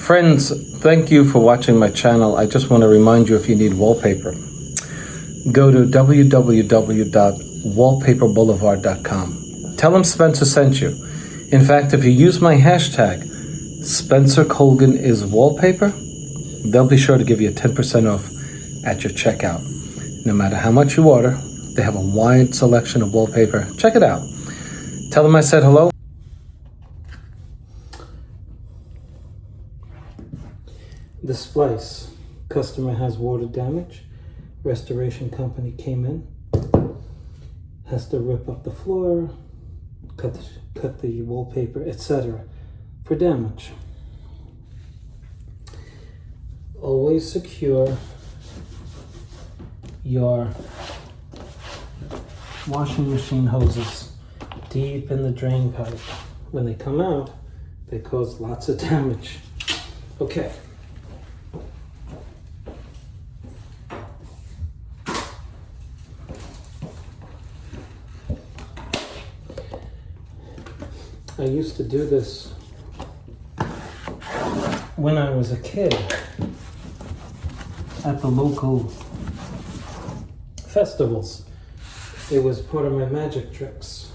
Friends, thank you for watching my channel. I just want to remind you, if you need wallpaper, go to www.wallpaperboulevard.com. Tell them Spencer sent you. In fact, if you use my hashtag, Spencer Colgan is wallpaper, they'll be sure to give you 10% off at your checkout. No matter how much you order, they have a wide selection of wallpaper. Check it out. Tell them I said hello. The splice. Customer has water damage. Restoration company came in. Has to rip up the floor, cut the wallpaper, etc. for damage. Always secure your washing machine hoses deep in the drain pipe. When they come out, they cause lots of damage. Okay. I used to do this when I was a kid at the local festivals. It was part of my magic tricks.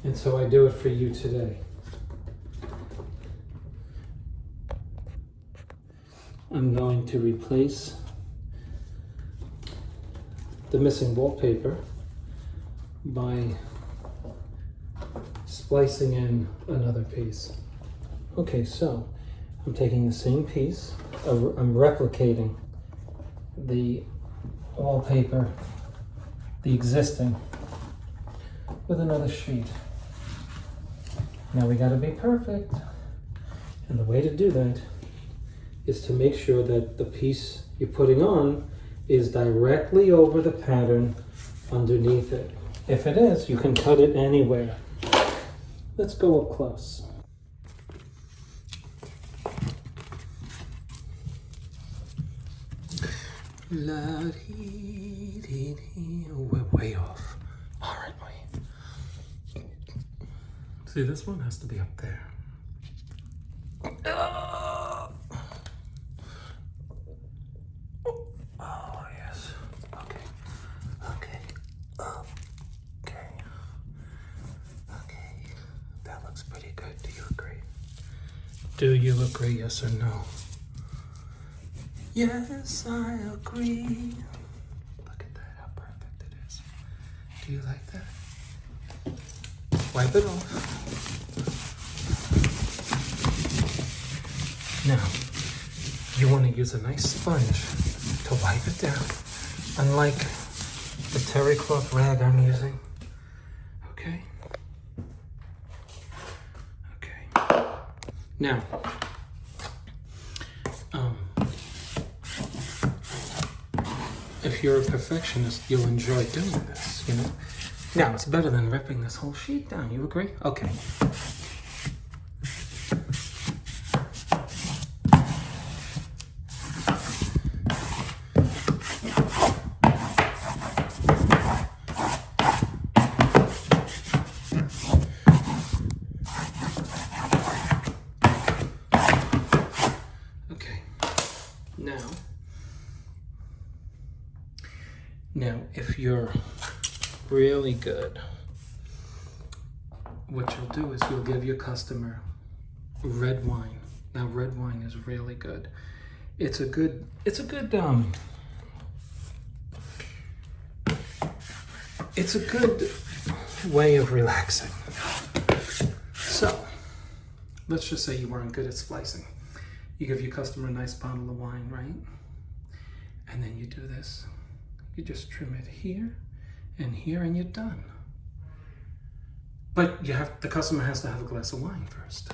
And so I do it for you today. I'm going to replace the missing wallpaper by splicing in another piece. Okay, so I'm taking the same piece, I'm replicating the wallpaper, the existing, with another sheet. Now we gotta be perfect. And the way to do that is to make sure that the piece you're putting on is directly over the pattern underneath it. If it is, you can cut it anywhere. Let's go up close. We're way off. All right, wait. See, this one has to be up there. Oh, yes. Okay. Okay. Okay. Okay. That looks pretty good. Do you agree? Do you agree, yes or no? Yes, I agree. Look at that, how perfect it is. Do you like that? Wipe it off. Now, you want to use a nice sponge to wipe it down, unlike the terry cloth rag I'm using. Okay? Okay. Now, if you're a perfectionist, you'll enjoy doing this, you know? Now, it's better than ripping this whole sheet down. You agree? Okay. Okay. Now, if you're really good, what you'll do is you'll give your customer red wine. Now, red wine is really good. It's a good way of relaxing. So, let's just say you weren't good at splicing. You give your customer a nice bottle of wine, right? And then you do this. You just trim it here, and you're done. But the customer has to have a glass of wine first.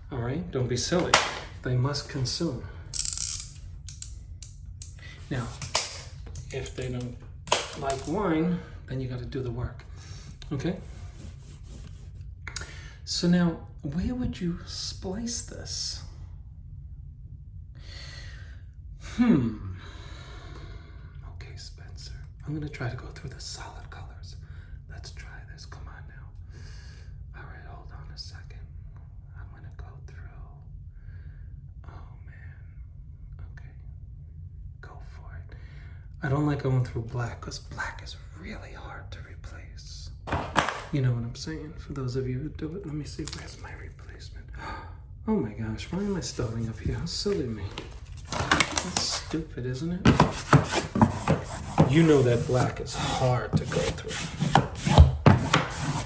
All right, don't be silly. They must consume. Now, if they don't like wine, then you got to do the work. Okay? So now, where would you splice this? Okay, Spencer. I'm going to try to go through the solid colors. Let's try this. Come on now. All right, hold on a second. I don't like going through black because black is really hard to replace. You know what I'm saying? For those of you who do it, let me see, where's my replacement? Oh my gosh, why am I starting up here? How silly of me. That's stupid, isn't it? You know that black is hard to go through,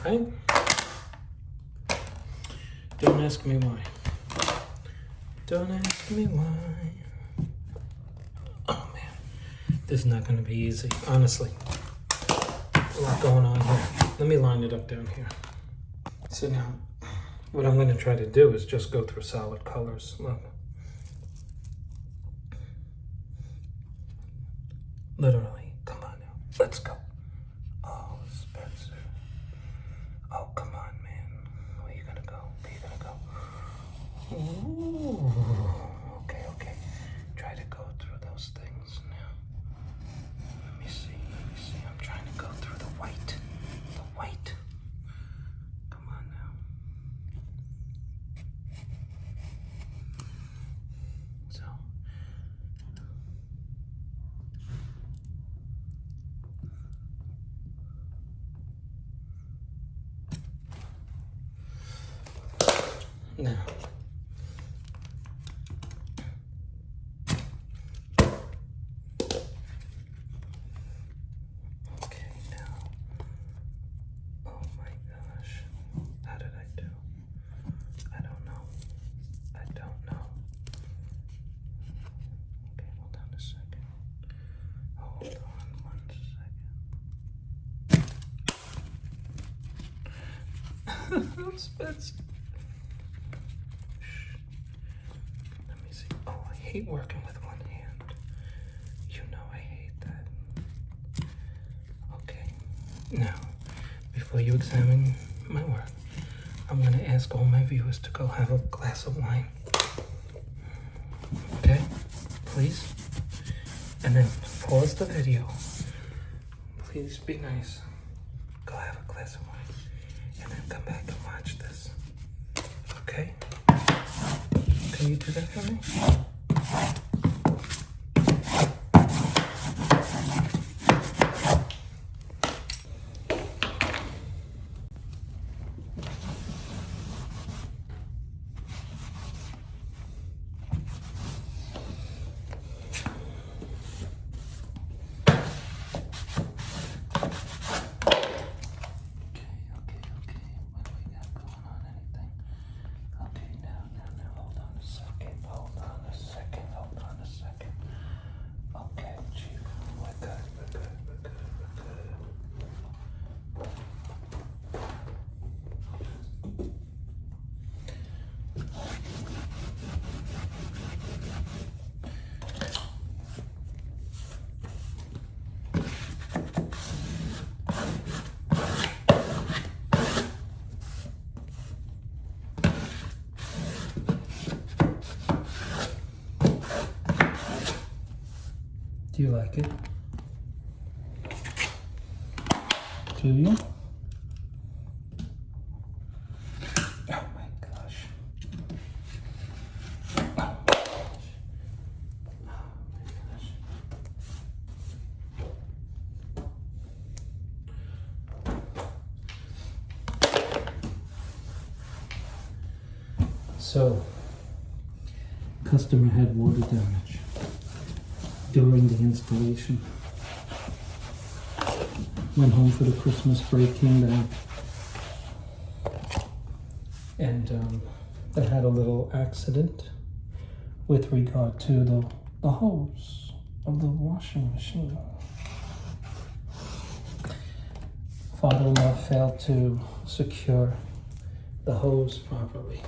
right? Don't ask me why. Don't ask me why. Oh man, this is not gonna be easy, honestly. A lot going on here. Let me line it up down here. So now, what I'm gonna try to do is just go through solid colors. Look. Literally, come on now, let's go. Oh, Spencer. Oh, come on, man. Where you gonna go? Where you gonna go? Ooh, okay. Try to go through those things now. Let me see. I'm trying to go through the white. Come on now. So. Now. Okay, now. Oh my gosh. How did I do? I don't know. Okay, hold on a second. Hold on 1 second. Spencer. Let me see. Oh, I hate working with one hand. You know I hate that. Okay. Now, before you examine my work, I'm going to ask all my viewers to go have a glass of wine. Okay? Please? And then pause the video. Please be nice. Go have a glass of wine. And then come back and watch this. Okay? Can you do that for me? Do you like it? Do you? Oh my gosh. Oh my gosh. So, customer had water damage during the installation. Went home for the Christmas break, came back, and they had a little accident with regard to the hose of the washing machine. Father-in-law failed to secure the hose properly.